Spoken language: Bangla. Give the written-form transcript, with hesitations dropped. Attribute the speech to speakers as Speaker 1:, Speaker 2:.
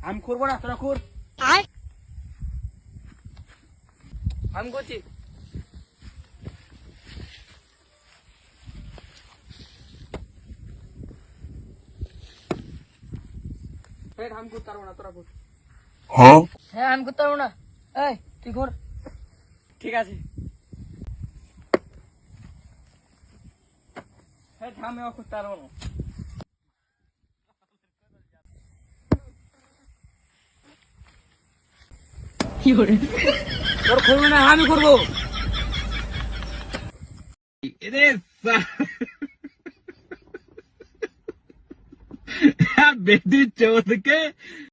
Speaker 1: আমি করবো না, তোরা কর।
Speaker 2: আমি করছি।
Speaker 1: আমি করতে পারবো না, তোরা কর।
Speaker 2: হ্যাঁ আমি করতে পারবো না। এই তুই কর।
Speaker 1: ঠিক আছে। আমিও করতে পারবো না। তোর করবো না, আমি করবো।
Speaker 3: बेटी चौथ के